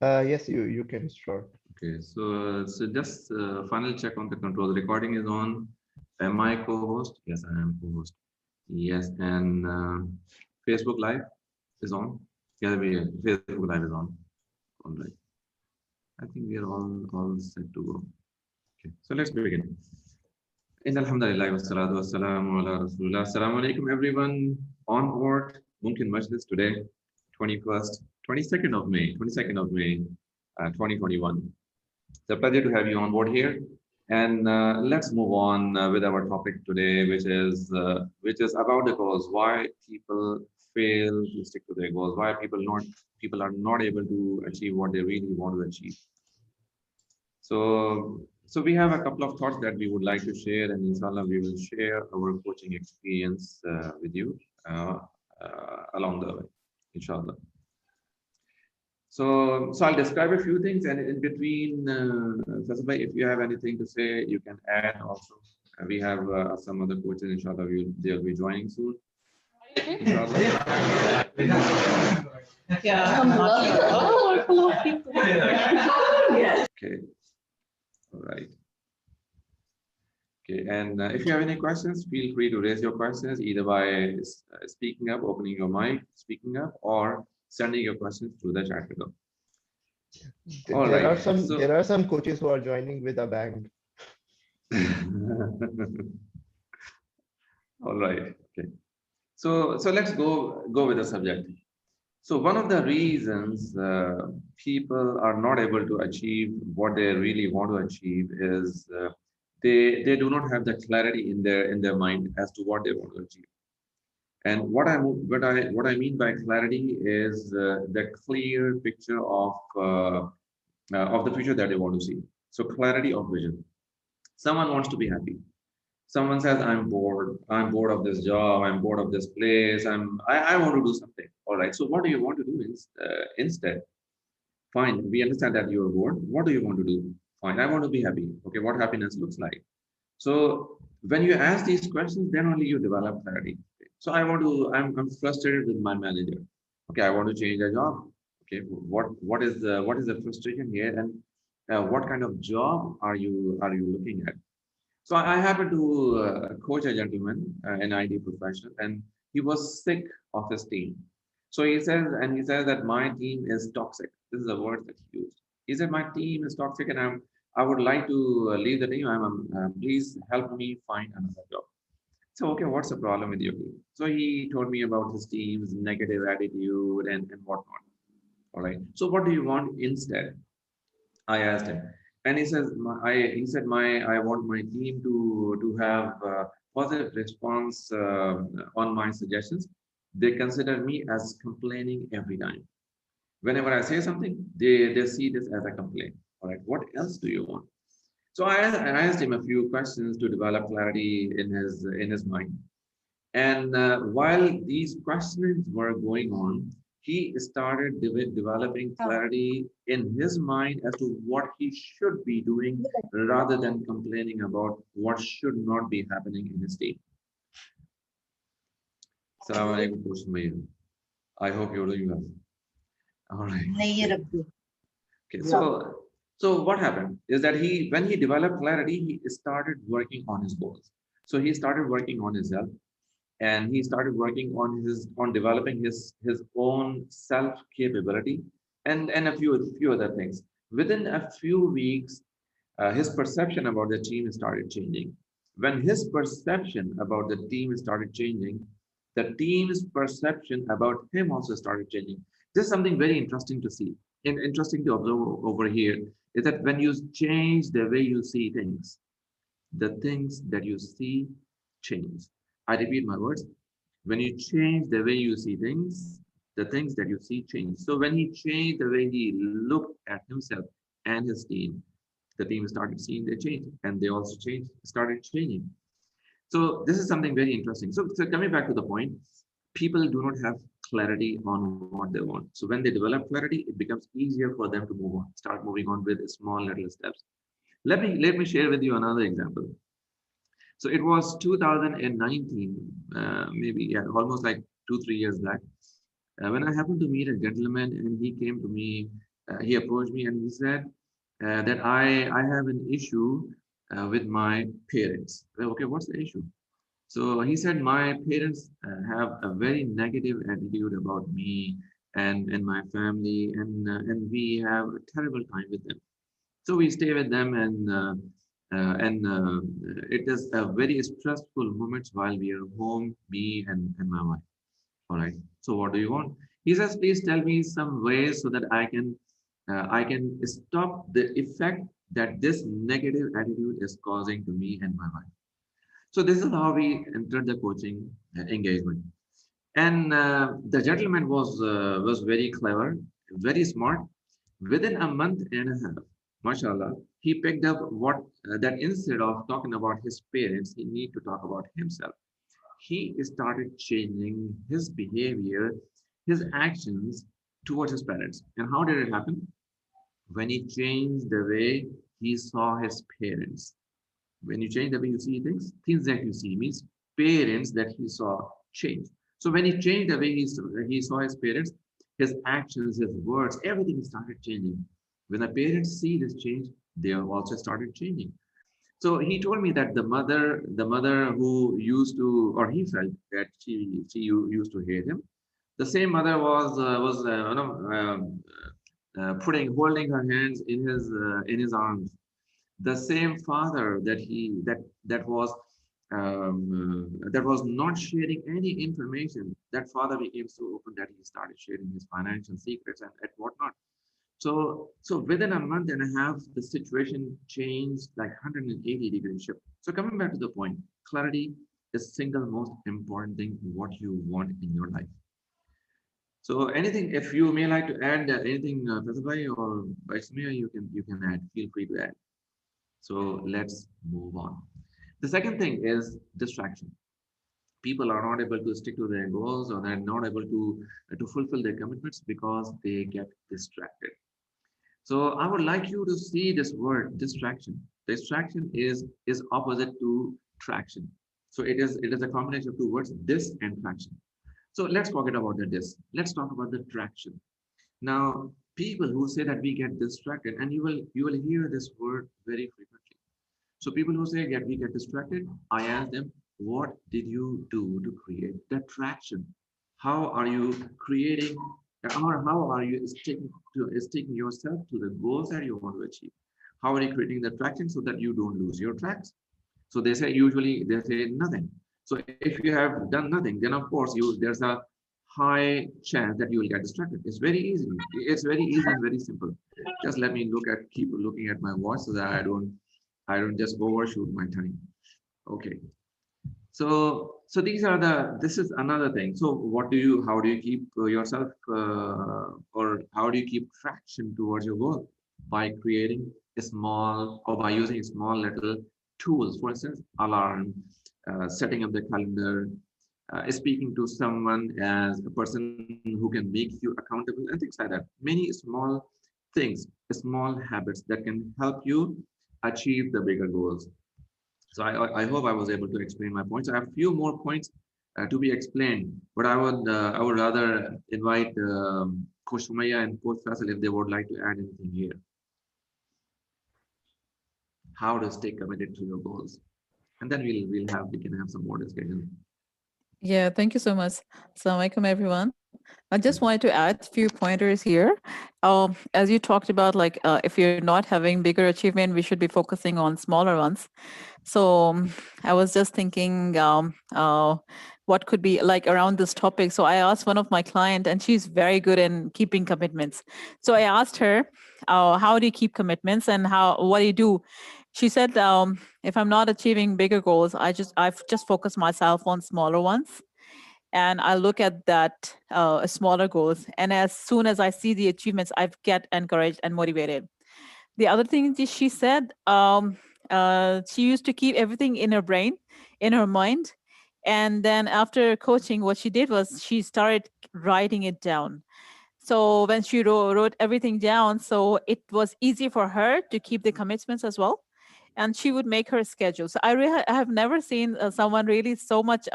Yes, you can start. Okay, so just final check on the control. The recording is on. Am I co-host? Yes, I am co-host. Yes, and Facebook Live is on. Yeah, Facebook Live is on. All right. I think we are all set to go. Okay, so let's begin. In Alhamdulillah wassalatu wassalamu ala Rasulullah. Assalamu alaikum everyone on board Mumkin Majlis today, 21st, 22nd of May, 22nd of May, 2021. It's a pleasure to have you on board here. And let's move on with our topic today, which is about the goals. Why people fail to stick to their goals? Why people are not able to achieve what they really want to achieve? So we have a couple of thoughts that we would like to share, and inshallah, we will share our coaching experience with you uh, along the way, inshallah. So I'll describe a few things, and in between, Faisal bhai, if you have anything to say, you can add also. We have some other coaches, inshallah, they'll be joining soon. Inshallah. Yeah. Oh, Okay. All right. Okay, and if you have any questions, feel free to raise your questions either by speaking up, opening your mic, speaking up, or sending your questions through the chat window. All There are right. some So, there are some coaches who are joining with a bang. all right. Okay. So let's go with the subject. So one of the reasons people are not able to achieve what they really want to achieve is they do not have the clarity in their mind as to what they want to achieve. And what I mean by clarity is the clear picture of the future that they want to see. So clarity of vision. Someone wants to be happy. Someone says, "I'm bored. I'm bored of this job. I'm bored of this place. I want to do something." All right. So what do you want to do instead? Fine. We understand that you're bored. What do you want to do? Fine. I want to be happy. Okay. What happiness looks like. So when you ask these questions, then only you develop clarity. So I'm frustrated with my manager. Okay, I want to change a job. Okay, what is the frustration here, and what kind of job are you looking at? So I happened to coach a gentleman, an IT professional, and he was sick of his team. So he says that my team is toxic. This is the word that he used. He said my team is toxic, and I would like to leave the team. Please help me find another job. So okay, what's the problem with your team? So he told me about his team's negative attitude and whatnot. All right. So what do you want instead? I asked him, and he said I want my team to have positive response on my suggestions. They consider me as complaining every time. Whenever I say something, they see this as a complaint. All right, what else do you want? So I asked him a few questions to develop clarity in his mind. And while these questions were going on, he started developing clarity in his mind as to what he should be doing rather than complaining about what should not be happening in his team. Assalamu alaikum, Coach Mayur. I hope you're doing well. All right. Okay. So what happened is that when he developed clarity, he started working on his goals. So he started working on himself, and he started working on developing his own self capability and a few other things. Within a few weeks, his perception about the team started changing. When his perception about the team started changing, the team's perception about him also started changing. This is something very interesting to see and interesting to observe over here, is that when you change the way you see things, the things that you see change. I repeat my words. When you change the way you see things, the things that you see change. So when he changed the way he looked at himself and his team, the team started seeing their change, and they also started changing. So this is something very interesting. So coming back to the point, people do not have clarity on what they want. So when they develop clarity, it becomes easier for them to move on, start moving on with small little steps. Let me share with you another example. So it was 2019, maybe yeah, almost like 2 3 years back, when I happened to meet a gentleman, and he came to me he approached me and he said that I have an issue with my parents. Well, okay, what's the issue? So he said my parents have a very negative attitude about me and my family, and we have a terrible time with them. So we stay with them, and it is a very stressful moments while we are home, me and my wife. All right. So what do you want? He says, please tell me some ways so that I can stop the effect that this negative attitude is causing to me and my wife. So this is how we entered the coaching engagement. And the gentleman was very clever, very smart. Within a month and a half, mashallah, he picked up what that instead of talking about his parents, he need to talk about himself. He started changing his behavior, his actions towards his parents. And how did it happen? When he changed the way he saw his parents. When you change the way you see things, things that you see means parents that he saw change. So when he changed the way he saw his parents, his actions, his words, everything started changing. When the parents see this change, they also started changing. So he told me that the mother who used to, or he felt that she used to hate him. The same mother was holding her hands in his arms. The same father that was not sharing any information. That father became so open that he started sharing his financial secrets and whatnot. So within a month and a half, the situation changed like 180-degree shift. So coming back to the point, clarity is single most important thing what you want in your life. So anything, if you may like to add anything, Faisal or Vaishnavi, you can add. Feel free to add. So let's move on. The second thing is distraction. People are not able to stick to their goals, or they're not able to fulfill their commitments because they get distracted. So I would like you to see this word distraction. Distraction is opposite to traction. So it is a combination of two words, dis and traction. So let's forget about the dis. Let's talk about the traction. Now, people who say that we get distracted, and you will hear this word very frequently. So people who say that we get distracted, I ask them, what did you do to create that traction? How are you creating, or how are you sticking yourself to the goals that you want to achieve? How are you creating the traction so that you don't lose your tracks? So they say usually they say nothing. So if you have done nothing, then of course there's a high chance that you will get distracted. It's very easy. It's very easy and very simple. Just let me keep looking at my watch so that I don't just overshoot my time. Okay. So this is another thing. So how do you keep yourself, or how do you keep traction towards your goal? By creating a small, or by using small little tools, for instance, alarm, setting up the calendar, speaking to someone as a person who can make you accountable, and things like that. Many small things, small habits that can help you achieve the bigger goals. So I hope I was able to explain my points. I have a few more points to be explained, but I would rather invite Coach Sumaya and Coach Faisal if they would like to add anything here. How to stay committed to your goals, and then we can have some more discussion. Yeah, thank you so much. Assalamu alaikum, everyone. I just wanted to add a few pointers here. As you talked about, like if you're not having bigger achievement, we should be focusing on smaller ones. So I was just thinking, what could be like around this topic. So I asked one of my client, and she's very good in keeping commitments. So I asked her, how do you keep commitments, and what do you do? She said, if I'm not achieving bigger goals, I've just focused myself on smaller ones, and I look at that smaller goals. And as soon as I see the achievements, I get encouraged and motivated. The other thing that she said, she used to keep everything in her brain, in her mind. And then after coaching, what she did was she started writing it down. So when she wrote everything down, so it was easy for her to keep the commitments as well. And she would make her schedule. So I have never seen someone really so much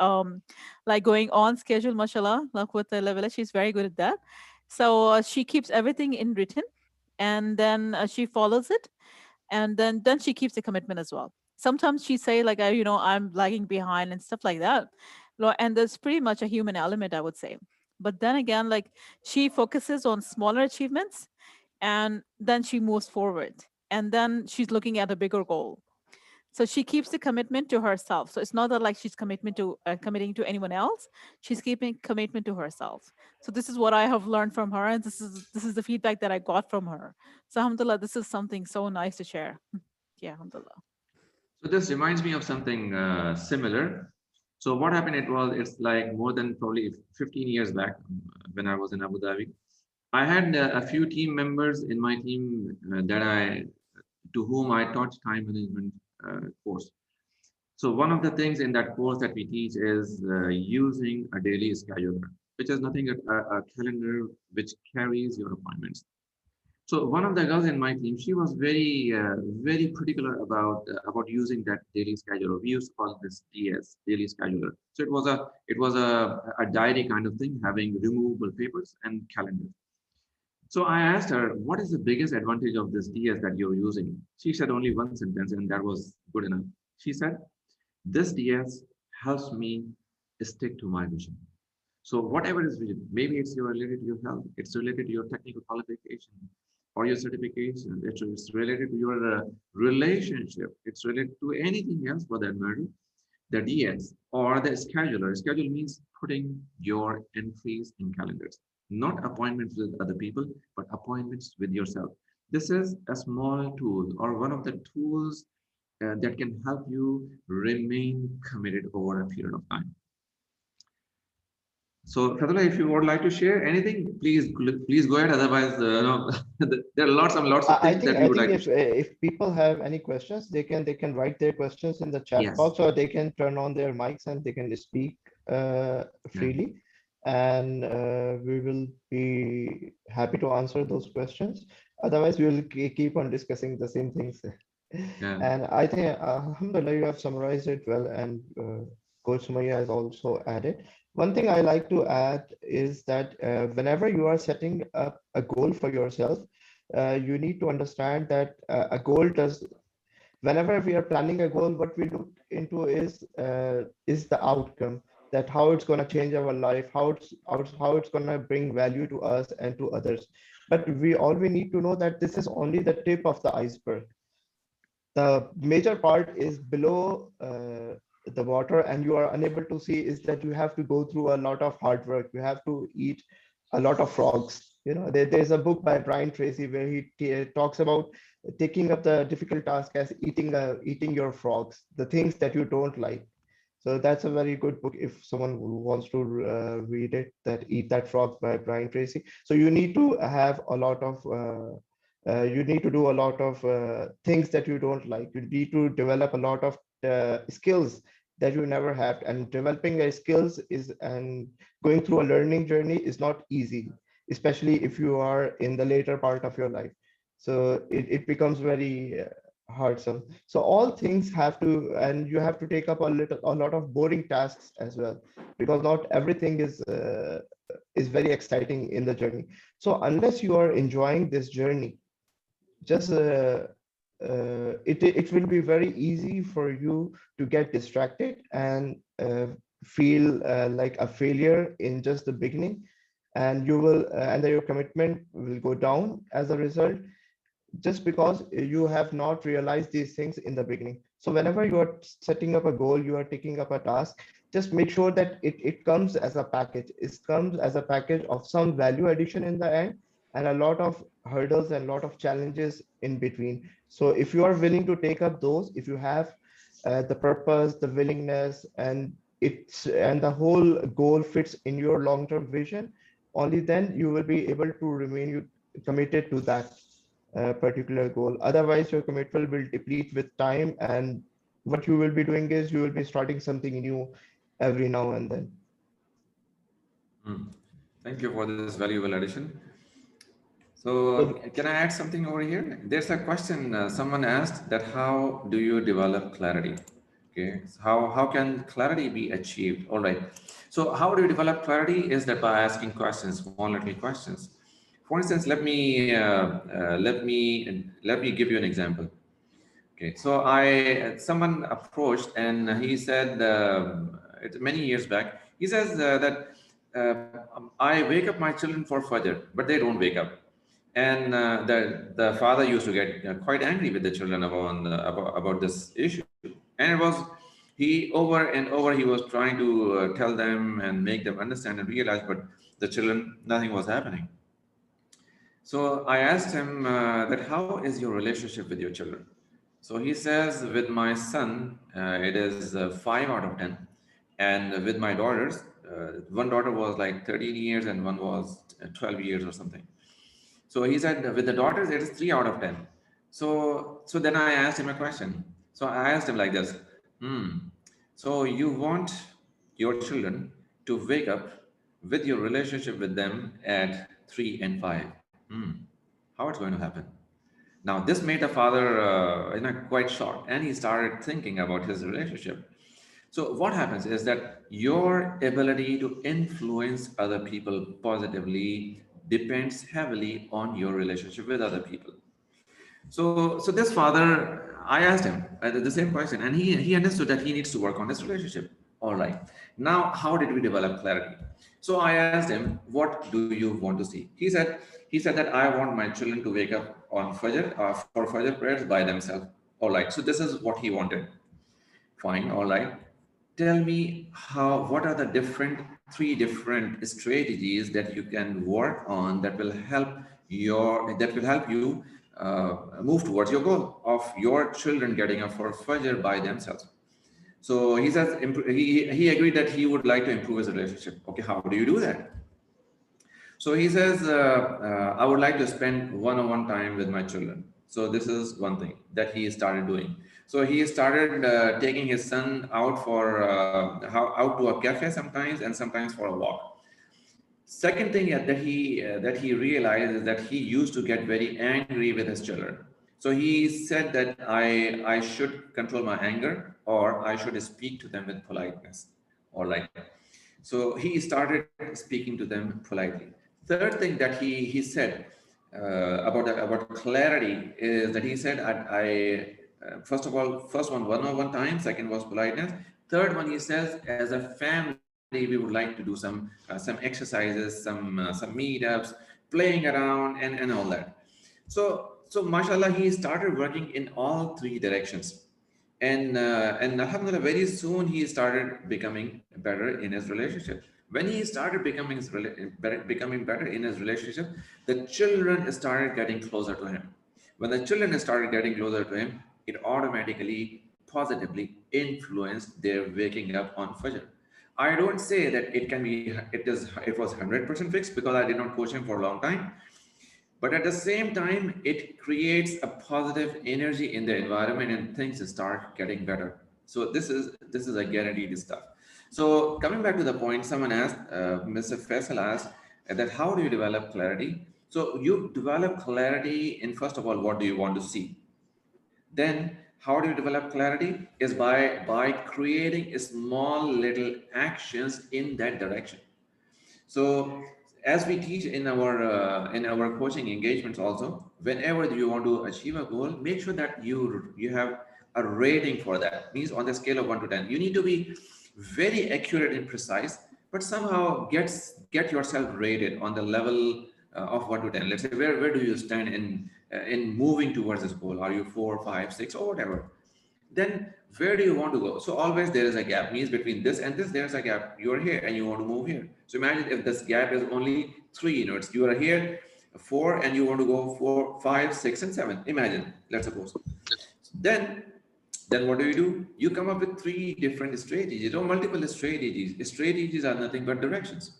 like going on schedule, mashallah, like with the level. She's very good at that. So she keeps everything in written, and then she follows it, and then she keeps the commitment as well. Sometimes she say like, I'm lagging behind and stuff like that. And there's pretty much a human element, I would say. But then again, like, she focuses on smaller achievements, and then she moves forward, and then she's looking at a bigger goal. So she keeps the commitment to herself. So it's not that like she's committing to anyone else. She's keeping commitment to herself. So this is what I have learned from her, and this is the feedback that I got from her. So alhamdulillah, this is something so nice to share. Yeah, alhamdulillah. So this reminds me of something similar. So what happened? It's like more than probably 15 years back when I was in Abu Dhabi. I had a few team members in my team to whom I taught time management course. So one of the things in that course that we teach is using a daily scheduler, which is nothing but a calendar which carries your appointments. So one of the girls in my team, she was very particular about using that daily scheduler. We used to call this DS, daily scheduler. So it was a diary kind of thing, having removable papers and calendar. So I asked her, what is the biggest advantage of this DS that you're using? She said only one sentence, and that was good enough. She said, this DS helps me stick to my vision. So whatever is vision, maybe it's related to your health, it's related to your technical qualification or your certification, it's related to your relationship, it's related to anything else for that matter. The DS or the scheduler. Schedule means putting your entries in calendars, not appointments with other people, but appointments with yourself. This is a small tool or one of the tools that can help you remain committed over a period of time. So, Fadula, if you would like to share anything, please go ahead. Otherwise, no, there are lots and lots of I things think that we I would think like to share. if people have any questions, they can write their questions in the chat Yes. box, or they can turn on their mics and they can speak Yeah. freely, and we will be happy to answer those questions. Otherwise, we will keep on discussing the same things. Yeah. And I think, alhamdulillah, you have summarized it well, and Coach Sumaya has also added. One thing I like to add is that whenever you are setting up a goal for yourself, you need to understand that a goal does, whenever we are planning a goal, what we look into is the outcome, that how it's going to change our life, how it's going to bring value to us and to others. But we need to know that this is only the tip of the iceberg. The major part is below the water, and you are unable to see is that you have to go through a lot of hard work. You have to eat a lot of frogs. There's a book by Brian Tracy where he talks about taking up the difficult task as eating your frogs, the things that you don't like. So that's a very good book if someone wants to read it, that Eat That Frog by Brian Tracy. So you need to have a lot of you need to do a lot of things that you don't like. You need to develop a lot of skills that you never had. And developing a skills is, and going through a learning journey is not easy, especially if you are in the later part of your life. So it becomes very hurtsome. So all things have to, and you have to take up a lot of boring tasks as well, because not everything is very exciting in the journey. So unless you are enjoying this journey, just it will be very easy for you to get distracted and feel like a failure in just the beginning, and you will and then your commitment will go down as a result, just because you have not realized these things in the beginning. So whenever you are setting up a goal, you are taking up a task, just make sure that it comes as a package. It comes as a package of some value addition in the end, and a lot of hurdles and a lot of challenges in between. So if you are willing to take up those, if you have the purpose, the willingness, and the whole goal fits in your long-term vision, only then you will be able to remain committed to that particular goal. Otherwise, your commitment will deplete with time, and what you will be doing is you will be starting something new every now and then. Thank you for this valuable addition. So, So can I add something over here? There's a question someone asked, that how do you develop clarity? Okay, so how can clarity be achieved? All right. So how do you develop clarity? Is that by asking questions, one little questions. For instance, let me give you an example. Okay, so someone approached and he said, it's many years back. He says that I wake up my children for Fajr, but they don't wake up. And the father used to get quite angry with the children about this issue. And it was he over and over he was trying to tell them and make them understand and realize, but the children, nothing was happening. So I asked him that how is your relationship with your children? So he says, with my son, it is 5 out of 10. And with my daughters, one daughter was like 13 years and one was 12 years or something. So he said, with the daughters, it is 3 out of 10. So then I asked him a question. So I asked him like this, so you want your children to wake up with your relationship with them at 3 and 5. How it's going to happen? Now, this made the father quite shocked, and he started thinking about his relationship. So, what happens is that your ability to influence other people positively depends heavily on your relationship with other people. So this father, I asked him the same question, and he understood that he needs to work on his relationship. All right. Now, how did we develop clarity? So I asked him, "What do you want to see?" He said that I want my children to wake up on Fajr for Fajr prayers by themselves. All right. So this is what he wanted. Fine. All right. Tell me what are the three different strategies that you can work on that will help you move towards your goal of your children getting up for Fajr by themselves. So he says he agreed that he would like to improve his relationship. Okay, how do you do that? So he says, I would like to spend one-on-one time with my children. So this is one thing that he started doing. So he started taking his son out to a cafe sometimes and sometimes for a walk. Second thing that he realized is that he used to get very angry with his children. So he said that I should control my anger, or I should speak to them with politeness. All right. So he started speaking to them politely. Third thing that he said about clarity is that he said first of all, first one-on-one time, second was politeness. Third one, he says, as a family, we would like to do some exercises, some meetups, playing around, and all that. So mashallah, he started working in all three directions. And alhamdulillah, very soon he started becoming better in his relationship. When he started becoming better in his relationship, the children started getting closer to him. When the children started getting closer to him, it automatically positively influenced their waking up on Fajr. I don't say that it was 100% fixed because I did not coach him for a long time. But at the same time, it creates a positive energy in the environment and things start getting better. So this is a guaranteed stuff. So coming back to the point, someone asked, Mr. Faisal asked that how do you develop clarity? So you develop clarity in, first of all, what do you want to see? Then how do you develop clarity is by creating small little actions in that direction. So as we teach in our coaching engagements also, whenever you want to achieve a goal, make sure that you have a rating for that. Means on the scale of 1 to 10, you need to be very accurate and precise, but somehow get yourself rated on the level of 1 to 10. Let's say where do you stand in moving towards this goal? Are you 4, 5, 6, or whatever? Then where do you want to go? So always there is a gap. Means between this and this, there's a gap. You are here and you want to move here. So imagine if this gap is only 3 units. You are here 4 and you want to go 4, 5, 6, and 7. Imagine, let's suppose. Then what do? You come up with 3 different strategies or multiple strategies. Strategies are nothing but directions.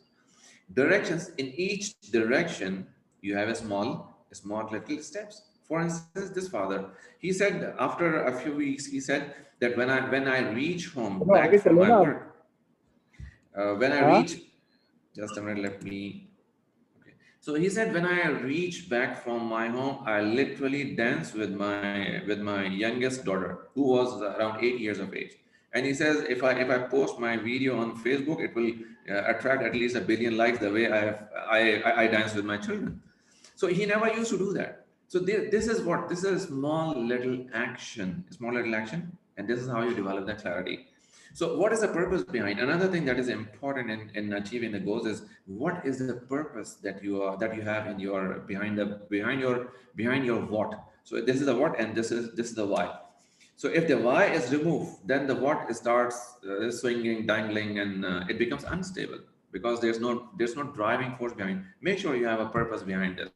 Directions, in each direction, you have a small little steps. For instance, this father, he said after a few weeks, he said that when I reach home back from my work, when I reach, just a minute, let me. Okay. So he said when I reach back from my home, I literally dance with my youngest daughter, who was around 8 years of age. And he says if I post my video on Facebook, it will attract at least 1 billion likes the way I dance with my children. So he never used to do that. So this is what, this is a small little action, and this is how you develop that clarity. So what is the purpose behind? Another thing that is important in achieving the goals is, what is the purpose that you have in your behind your what. So this is the what, and this is the why. So if the why is removed, then the what starts swinging, dangling, and it becomes unstable, because there's no driving force behind. Make sure you have a purpose behind this.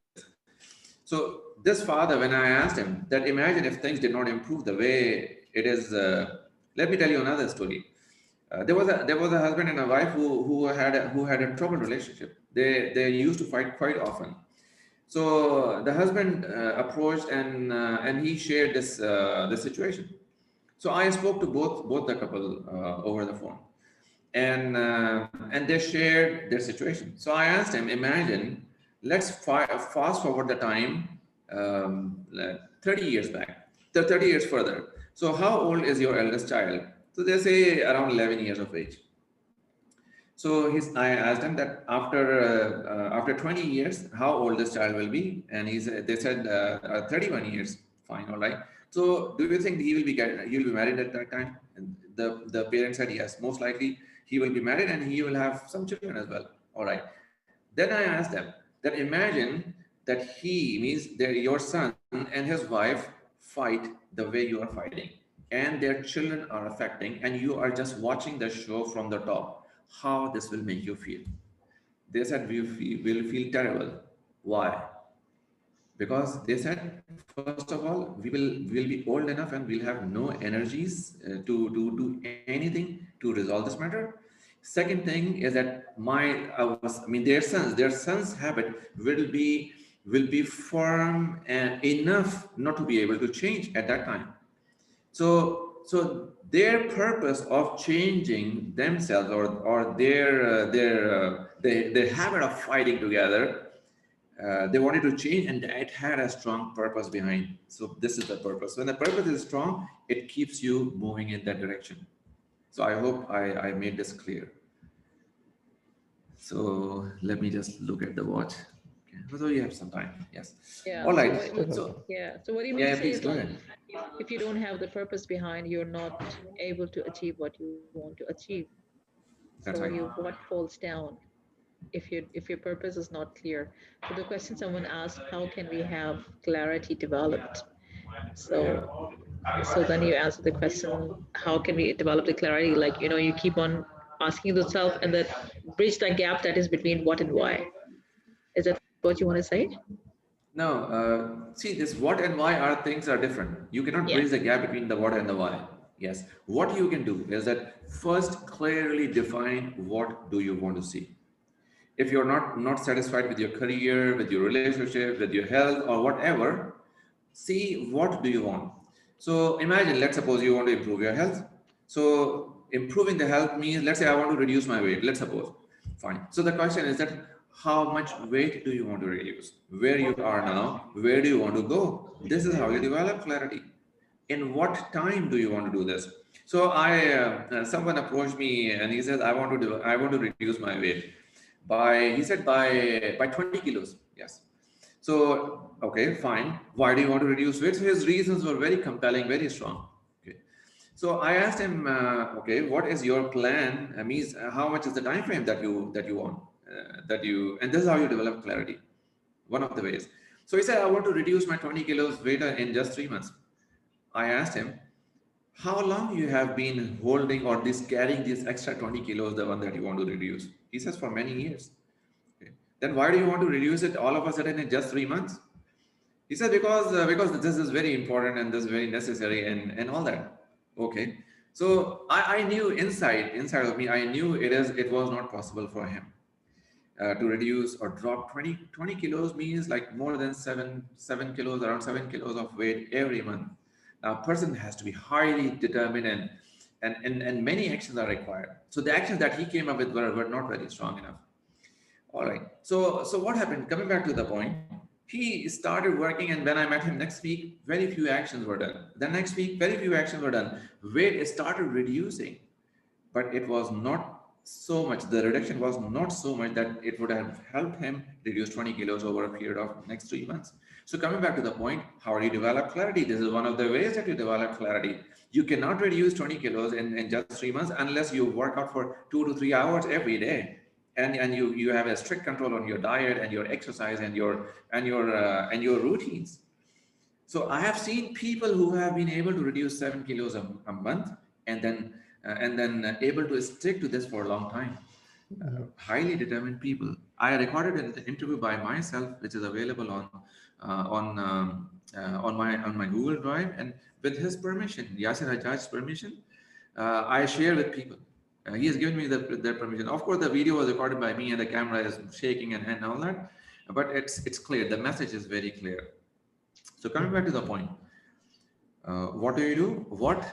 So this father, when I asked him that, imagine if things did not improve the way it is. Let me tell you another story. There was a husband and a wife who had a troubled relationship. They used to fight quite often. So the husband approached, and he shared this situation. So I spoke to both the couple over the phone, and they shared their situation. So I asked him, imagine, let's fast forward the time, 30 years back, 30 years further. So how old is your eldest child? So they say around 11 years of age. So I asked him that after 20 years, how old this child will be, and they said 31 years. Fine, all right. So do you think he will be married at that time? And the parents said yes, most likely he will be married, and he will have some children as well. All right. Then I asked them that, imagine that your son and his wife fight the way you are fighting, and their children are affecting, and you are just watching the show from the top. How this will make you feel? They said, we'll feel terrible. Why? Because they said, first of all, we'll be old enough and we'll have no energies to do anything to resolve this matter. Second thing is that their son's habit will be firm and enough not to be able to change at that time. So their purpose of changing themselves, or their habit of fighting together, they wanted to change, and it had a strong purpose behind. So this is the purpose. When the purpose is strong, it keeps you moving in that direction. So I hope I made this clear. So let me just look at the watch. Okay. So you have some time. Yes. Yeah. All right. So what you mean to say please is, go like, ahead. if you don't have the purpose behind, you're not able to achieve what you want to achieve. That's So right. what falls down if your purpose is not clear. So the question someone asked, how can we have clarity developed? So then you answer the question, how can we develop the clarity? Like, you keep on asking yourself, and that bridge that gap that is between what and why. Is that what you want to say? No, see, this what and why are different. You cannot Yeah. bridge the gap between the what and the why. Yes. What you can do is that first clearly define what do you want to see. If you're not satisfied with your career, with your relationship, with your health, or whatever, see what do you want. So imagine, let's suppose you want to improve your health. So improving the health means, let's say I want to reduce my weight, let's suppose. Fine. So the question is that, how much weight do you want to reduce? Where you are now, where do you want to go? This is how you develop clarity. In what time do you want to do this? So someone approached me, and he says, I want to reduce my weight by 20 kilos. Yes. So, okay, fine. Why do you want to reduce weight? So his reasons were very compelling, very strong. Okay. So I asked him, okay, what is your plan? Means how much is the time frame that you want, and this is how you develop clarity. One of the ways. So he said, I want to reduce my 20 kilos weight in just 3 months. I asked him, how long you have been holding or carrying this extra 20 kilos, the one that you want to reduce? He says, for many years. Okay. Then why do you want to reduce it all of a sudden in just 3 months? He said, because this is very important and this is very necessary and all that. Okay. So I knew inside of me, I knew it was not possible for him to reduce or drop 20 kilos means like more than 7 kilos, around 7 kilos of weight every month. Now, a person has to be highly determined, and many actions are required. So the actions that he came up with were not very strong enough. All right. So what happened? Coming back to the point, he started working, and when I met him next week, very few actions were done. The next week, very few actions were done. Weight started reducing, but it was not so much. The reduction was not so much that it would have helped him reduce 20 kilos over a period of next 3 months. So coming back to the point, how do you develop clarity? This is one of the ways that you develop clarity. You cannot reduce 20 kilos in just 3 months unless you work out for 2 to 3 hours every day. And you have a strict control on your diet and your exercise and your routines. So I have seen people who have been able to reduce 7 kilos a month and then able to stick to this for a long time. Highly determined people. I recorded an interview by myself, which is available on my Google Drive, and with his permission, Yasir Hajjaj's permission, I share with people. He has given me their permission. Of course, the video was recorded by me, and the camera is shaking and all that, but it's clear. The message is very clear. So coming back to the point, what do? What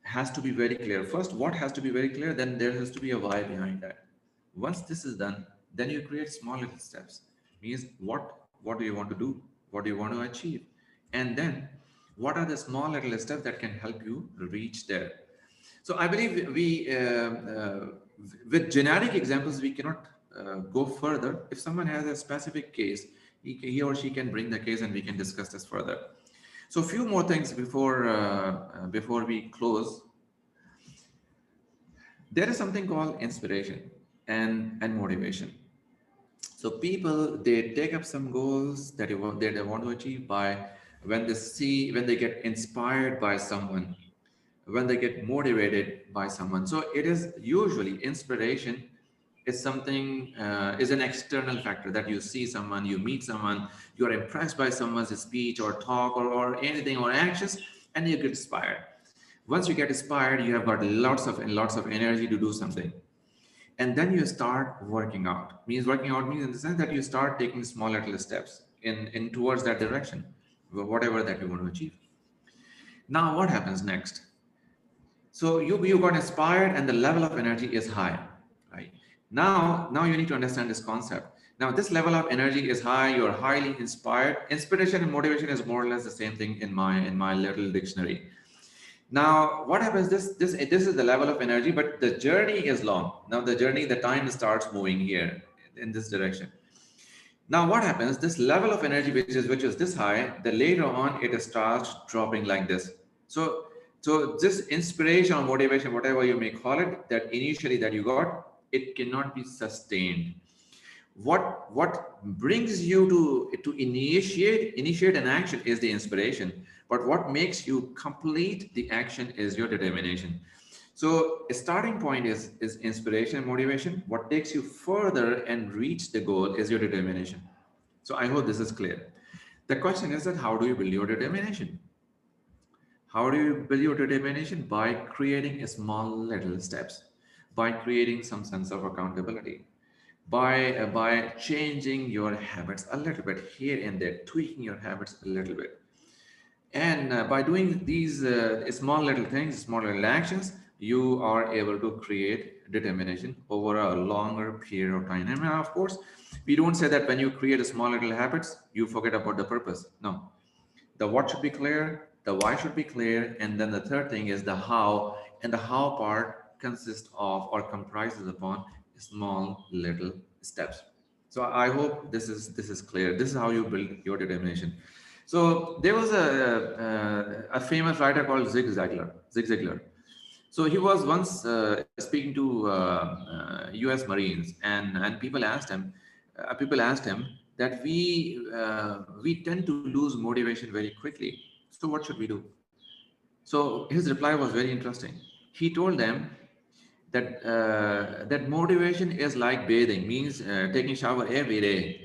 has to be very clear? First, what has to be very clear? Then there has to be a why behind that. Once this is done, then you create small little steps. Means what do you want to do? What do you want to achieve? And then what are the small little steps that can help you reach there? So I believe with generic examples, we cannot go further. If someone has a specific case, he or she can bring the case and we can discuss this further. So a few more things before we close. There is something called inspiration and motivation. So people, they take up some goals that they want to achieve by when they get inspired by someone, when they get motivated by someone. So it is usually inspiration is something is an external factor that you see someone, you meet someone, you are impressed by someone's speech or talk or anything or actions, and you get inspired. Once you get inspired, you have got lots of energy to do something. And then you start working out. Working out means in the sense that you start taking small little steps in towards that direction, whatever that you want to achieve. Now, what happens next? So you got inspired and the level of energy is high, right? Now you need to understand this concept. Now this level of energy is high, you're highly inspired. Inspiration and motivation is more or less the same thing in my little dictionary. Now, what happens? This is the level of energy, but the journey is long. Now, the time starts moving here in this direction. Now, what happens? This level of energy, which is this high, the later on it starts dropping like this. So this inspiration or motivation, whatever you may call it, that initially that you got, it cannot be sustained. What brings you to initiate an action is the inspiration. But what makes you complete the action is your determination. So a starting point is inspiration and motivation. What takes you further and reach the goal is your determination. So I hope this is clear. The question is that how do you build your determination? How do you build your determination? By creating small little steps, by creating some sense of accountability, by changing your habits a little bit here and there, tweaking your habits a little bit. And by doing these small little things, small little actions, you are able to create determination over a longer period of time. And of course, we don't say that when you create a small little habits, you forget about the purpose. No, the what should be clear, the why should be clear, and then the third thing is the how, and the how part consists of or comprises upon small little steps. So I hope this is clear. This is how you build your determination. So there was a famous writer called Zig Ziglar. So he was once speaking to U.S. Marines, and people asked him that we tend to lose motivation very quickly. So what should we do? So his reply was very interesting. He told them that that motivation is like bathing, means taking shower every day.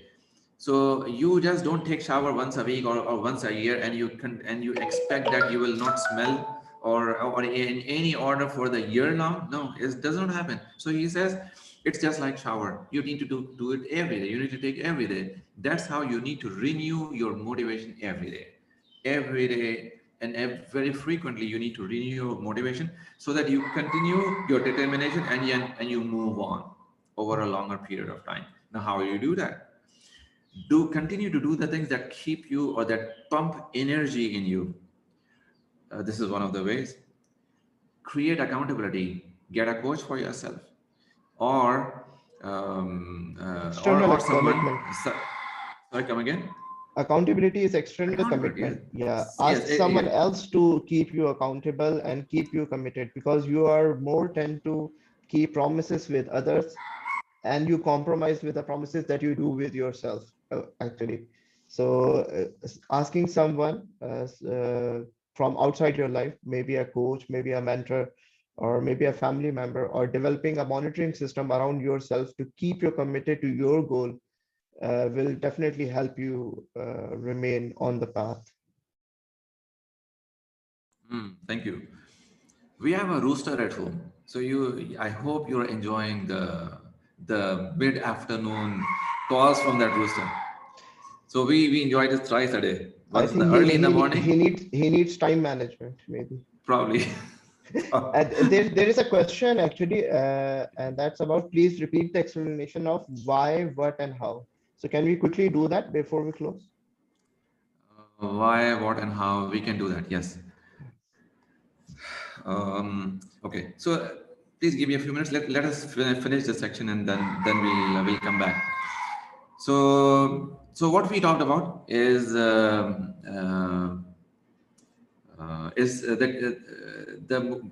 So you just don't take shower once a week or once a year, and you expect that you will not smell or in any order for the year long. No, it does not happen. So he says it's just like shower. You need to do it every day. You need to take every day. That's how you need to renew your motivation every day, and very frequently. You need to renew your motivation so that you continue your determination and you move on over a longer period of time. Now, how do you do that? Continue to do the things that keep you or that pump energy in you. This is one of the ways. Create accountability. Get a coach for yourself. or External someone. commitment. Sorry, come again. Accountability is external Accountability, commitment. Yeah, yes, ask someone yes. else to keep you accountable and keep you committed, because you are more tend to keep promises with others and you compromise with the promises that you do with yourself, actually. So asking someone from outside your life, maybe a coach, maybe a mentor, or maybe a family member, or developing a monitoring system around yourself to keep you committed to your goal will definitely help you remain on the path. Thank you. We have a rooster at home, so I hope you're enjoying the mid-afternoon calls from that rooster. So we enjoy this thrice a day. I Once in think the early in the morning, he needs time management, maybe. probably. And there is a question actually, and that's about, please repeat the explanation of why, what, and how. So can we quickly do that before we close? Why, what, and how we can do that? Yes. Okay. So please give me a few minutes. Let us finish this section, and then we'll come back. So what we talked about is the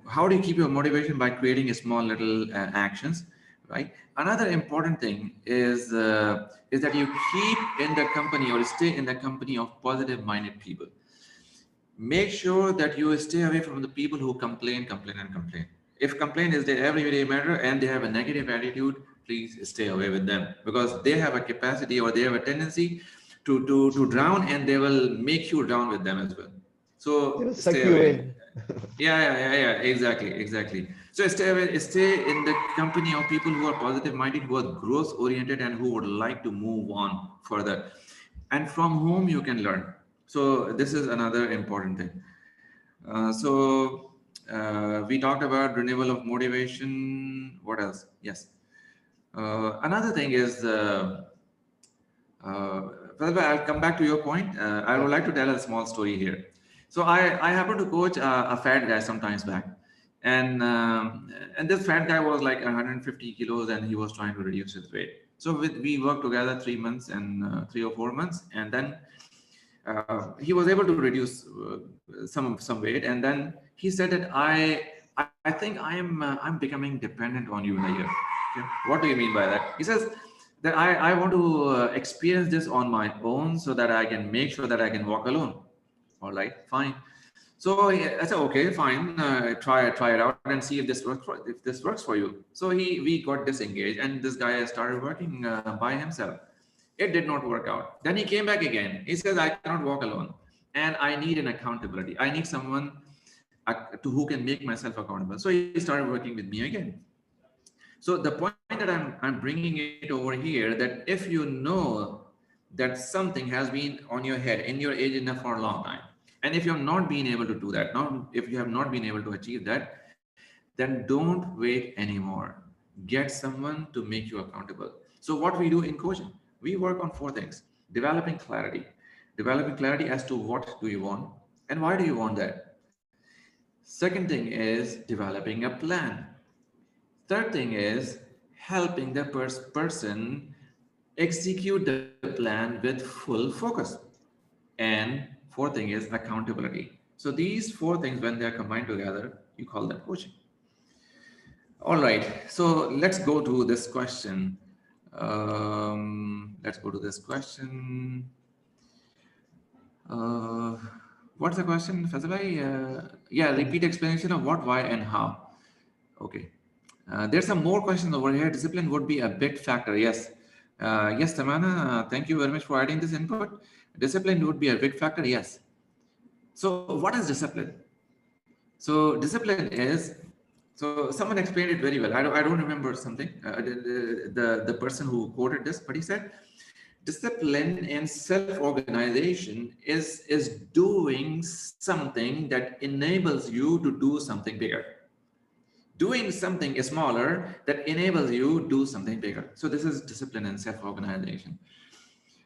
how do you keep your motivation by creating a small little actions, right? Another important thing is that you keep in the company or stay in the company of positive minded people. Make sure that you stay away from the people who complain. If complaint is their everyday matter and they have a negative attitude, please stay away with them, because they have a capacity or they have a tendency to drown, and they will make you drown with them as well. They So will suck stay you away. in. Yeah. Exactly. So stay away, stay in the company of people who are positive minded, who are growth oriented, and who would like to move on further, and from whom you can learn. So this is another important thing. We talked about renewal of motivation. What else? Yes. Another thing is, I'll come back to your point. I would like to tell a small story here. So I happened to coach a fat guy sometimes back, and this fat guy was like 150 kilos, and he was trying to reduce his weight. So we worked together 3 months and 3 or 4 months, and then he was able to reduce some weight, and then he said that I think I'm becoming dependent on you in a year. Okay? What do you mean by that? He says that I want to experience this on my own so that I can make sure that I can walk alone. All right, fine. So I said, okay, fine, try it out and see if this works for you. So we got disengaged, and this guy started working by himself. It did not work out. Then he came back again. He says, I cannot walk alone, and I need an accountability. I need someone to who can make myself accountable. So he started working with me again. So the point that I'm bringing it over here, that if you know that something has been on your head, in your agenda for a long time, and if you've not been able to do that, if you have not been able to achieve that, then don't wait anymore. Get someone to make you accountable. So what we do in coaching, we work on 4 things. Developing clarity as to what do you want and why do you want that. Second thing is developing a plan. Third thing is helping the person execute the plan with full focus. And fourth thing is accountability. So these 4 things, when they are combined together, you call that coaching. All right. So let's go to this question. Let's go to this question. What's the question, Fazalai? Yeah, repeat explanation of what, why, and how. Okay. There's some more questions over here. Discipline would be a big factor. Yes. Yes, Tamana, thank you very much for adding this input. Discipline would be a big factor. Yes. So what is discipline? So discipline is, so someone explained it very well. I don't remember something, the person who quoted this, but he said, discipline and self-organization is doing something that enables you to do something bigger. Doing something smaller that enables you to do something bigger. So this is discipline and self-organization.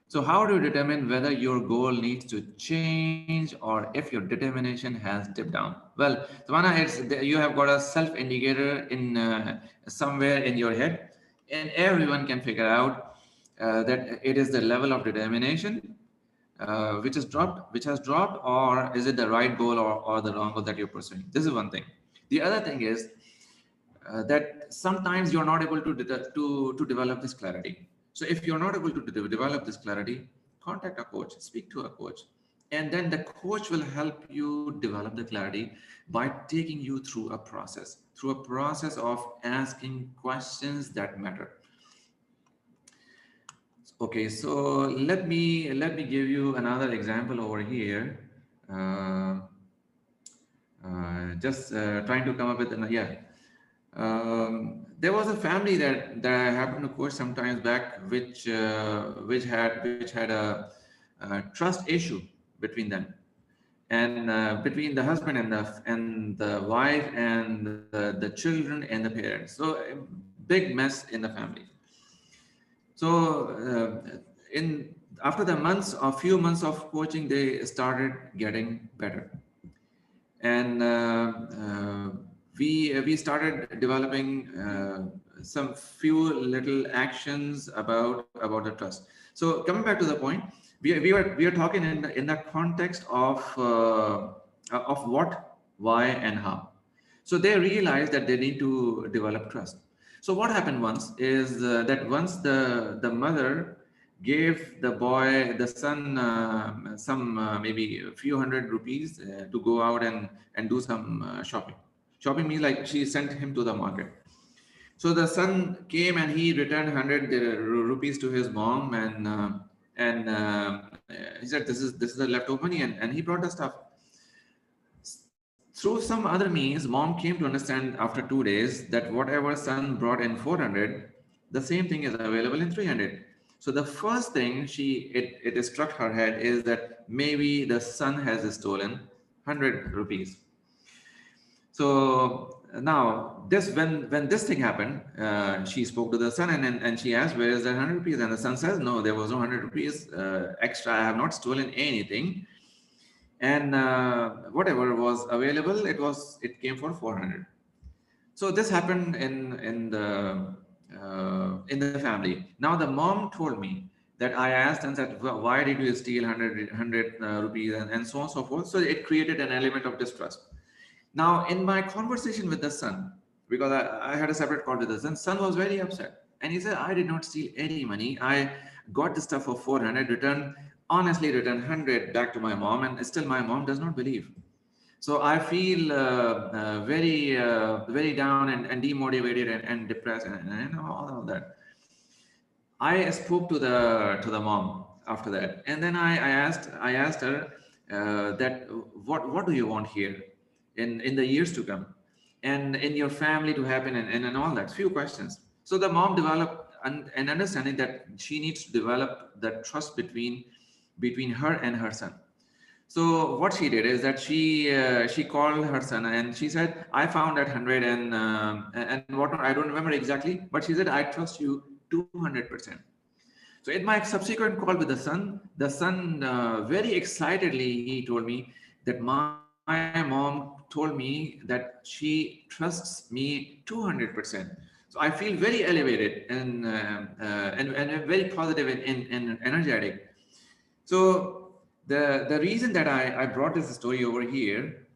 So how do you determine whether your goal needs to change or if your determination has dipped down? Well, Tamana, you have got a self indicator in somewhere in your head. and everyone can figure out that it is the level of determination which has dropped, or is it the right goal or the wrong goal that you're pursuing. This is one thing. The other thing is that sometimes you're not able to develop this clarity. So if you're not able to develop this clarity, contact a coach, speak to a coach, and then the coach will help you develop the clarity by taking you through a process of asking questions that matter. Okay, so let me give you another example over here. Just trying to come up with yeah. There was a family that I happened to coach sometimes back, which had a trust issue between them, and between the husband and the wife and the children and the parents. So a big mess in the family. So in after the few months of coaching, they started getting better, and we started developing some few little actions about the trust. So coming back to the point, we are talking in the context of what, why, and how. So they realized that they need to develop trust. So what happened once is that once the mother gave the son, some maybe a few hundred rupees to go out and do some shopping. Shopping means like she sent him to the market. So the son came and he returned 100 rupees to his mom, and he said, this is the leftover money, and he brought the stuff. Through some other means, mom came to understand after 2 days that whatever son brought in 400, the same thing is available in 300. So the first thing it struck her head is that maybe the son has stolen 100 rupees. So now when this thing happened, she spoke to the son and she asked, where is that 100 rupees? And the son says, no, there was no 100 rupees extra. I have not stolen anything. And whatever was available, it came for 400. So this happened in the family. Now the mom told me that I asked and said, well, why did you steal 100 rupees and so on and so forth. So it created an element of distrust. Now in my conversation with the son, because I had a separate call with the son was very upset, and he said, I did not steal any money. I got the stuff for 400, honestly returned 100 back to my mom, and still my mom does not believe. So I feel very down and demotivated and depressed and all that. I spoke to the mom after that, and then I asked her that what do you want here in the years to come, and in your family to happen, and all that few questions. So the mom developed an understanding that she needs to develop the trust between her and her son. So what she did is that she called her son and she said, I found that 100 and whatnot. I don't remember exactly, but she said, I trust you 200%. So in my subsequent call with the son very excitedly, he told me that my mom told me that she trusts me 200%. So I feel very elevated and very positive and energetic. So the reason that I brought this story over here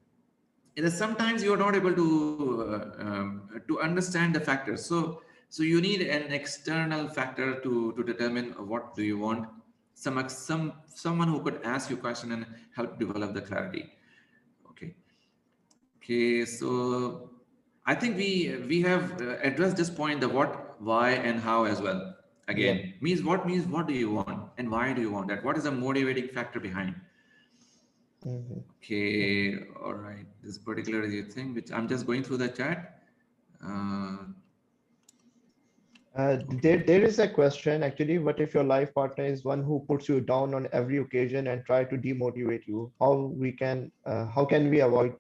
is that sometimes you are not able to understand the factors. So you need an external factor to determine what do you want. Someone who could ask you a question and help develop the clarity. Okay. So I think we have addressed this point, the what, why, and how as well. Again, means what do you want and why do you want that? What is the motivating factor behind? Okay, all right. This particular thing, which I'm just going through the chat. There is a question actually, what if your life partner is one who puts you down on every occasion and try to demotivate you? How can we avoid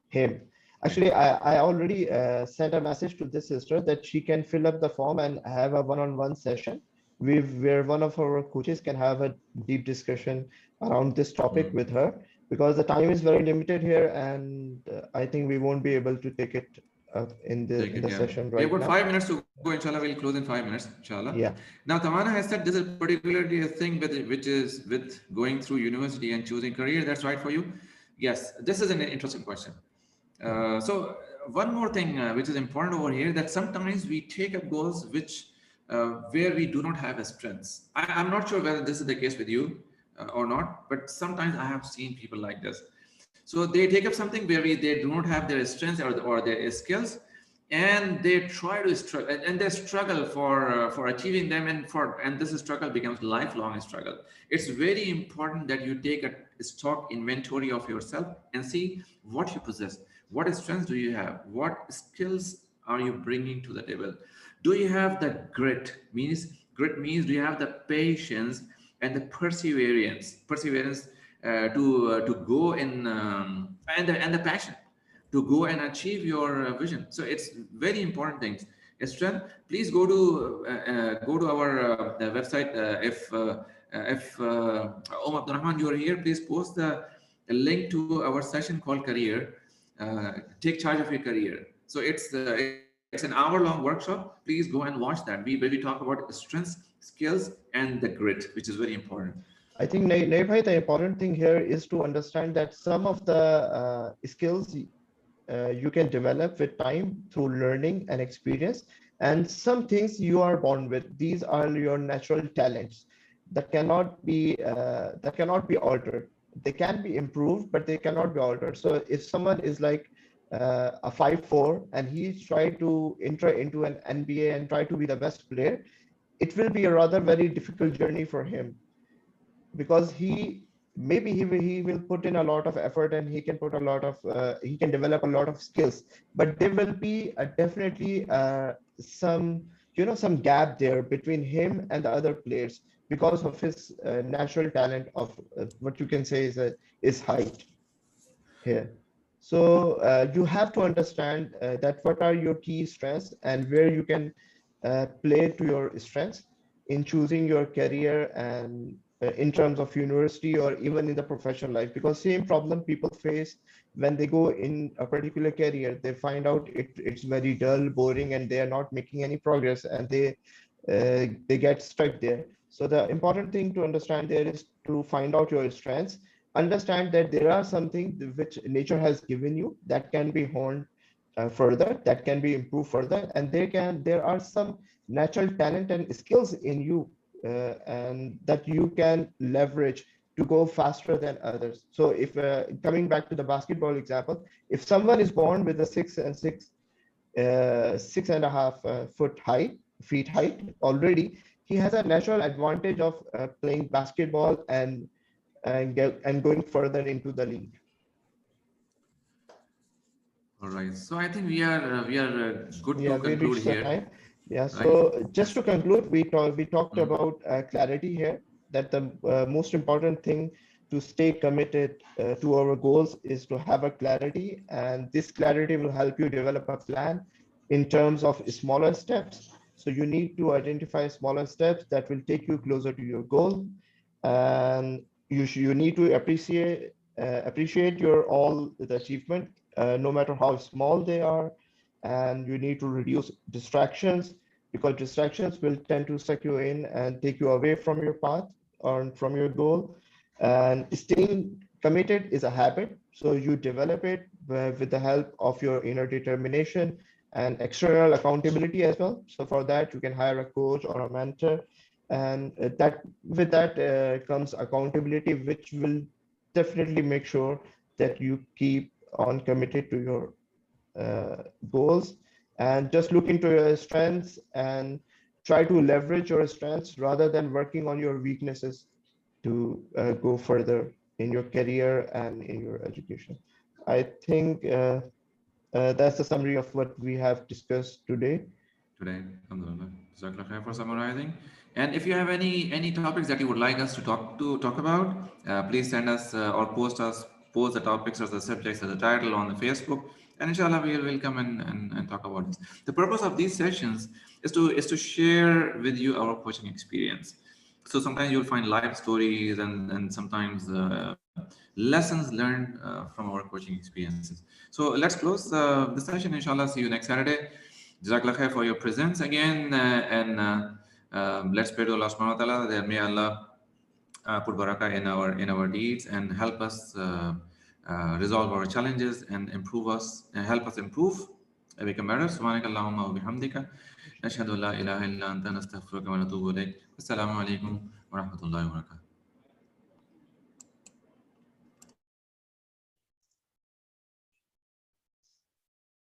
him? Actually, I already sent a message to this sister that she can fill up the form and have a one-on-one session where one of our coaches can have a deep discussion around this topic with her, because the time is very limited here, and I think we won't be able to take it in the Take it, yeah. session We have right got now. 5 minutes to go, inshallah. We'll close in 5 minutes, inshallah. Yeah. Now, Tamana has said this is particularly a thing which is with going through university and choosing career. That's right for you? Yes, this is an interesting question. So one more thing which is important over here, that sometimes we take up goals which where we do not have a strengths. I'm not sure whether this is the case with you or not, but sometimes I have seen people like this. So they take up something where they do not have their strengths or their skills, and they try to struggle and they struggle for achieving them, and this struggle becomes lifelong struggle. It's very important that you take a stock inventory of yourself and see what you possess, what strengths do you have, what skills are you bringing to the table. Do you have the grit means do you have the patience and the perseverance to go in and the passion to go and achieve your vision. So it's very important things. Strength. Please go to our website. If Abdul Rahman, you are here, please post a link to our session called Career. Take charge of your career. So it's an hour-long workshop. Please go and watch that. We talk about strengths, skills, and the grit, which is very important. I think, Nair, the important thing here is to understand that some of the skills you can develop with time through learning and experience, and some things you are born with. These are your natural talents that cannot be altered. They can be improved, but they cannot be altered. So if someone is like a 5'4" and he's trying to enter into an NBA and try to be the best player, it will be a rather very difficult journey for him, because he will put in a lot of effort, and he can put a lot of he can develop a lot of skills, but there will be definitely some some gap there between him and the other players because of his natural talent of what you can say is height here. So you have to understand that what are your key strengths and where you can play to your strengths in choosing your career, and in terms of university or even in the professional life, because same problem people face when they go in a particular career. They find out it's very dull, boring, and they are not making any progress, and they get stuck there. So the important thing to understand there is to find out your strengths, understand that there are something which nature has given you that can be honed further, that can be improved further, and there are some natural talent and skills in you, and that you can leverage to go faster than others. So if coming back to the basketball example, if someone is born with a 6.5 feet height already, he has a natural advantage of playing basketball and going further into the league. All right. So I think we are good Yeah, to we conclude reached the here. time. Yeah. Right. So just to conclude, we talked Mm. about clarity here. That the most important thing to stay committed to our goals is to have a clarity, and this clarity will help you develop a plan in terms of smaller steps. So you need to identify smaller steps that will take you closer to your goal, and you need to appreciate your all the achievement, no matter how small they are, and you need to reduce distractions, because distractions will tend to suck you in and take you away from your path or from your goal. And staying committed is a habit, so you develop it with the help of your inner determination and external accountability as well. So for that, you can hire a coach or a mentor, and that with that comes accountability, which will definitely make sure that you keep on committed to your goals, and just look into your strengths and try to leverage your strengths rather than working on your weaknesses to go further in your career and in your education. I think that's the summary of what we have discussed today. Alhamdulillah. Jazakallah khair for summarizing. And if you have any topics that you would like us to talk about, please send us or post the topics or the subjects or the title on the Facebook, and inshallah we'll come and talk about this. The purpose of these sessions is to share with you our coaching experience. So sometimes you'll find life stories, and sometimes lessons learned from our coaching experiences. So let's close the session. Inshallah, see you next Saturday. Jazakallah khair for your presence again, and let's pray to Allah subhanahu wa ta'ala that may Allah put barakah in our deeds and help us resolve our challenges and improve us and help us improve and become better. Subhanaka Allahumma wa bihamdika nashhadu an la ilaha illa anta nastaghfiruka wa natubu ilayk. Assalamu alaikum wa rahmatullahi wa barakatuh.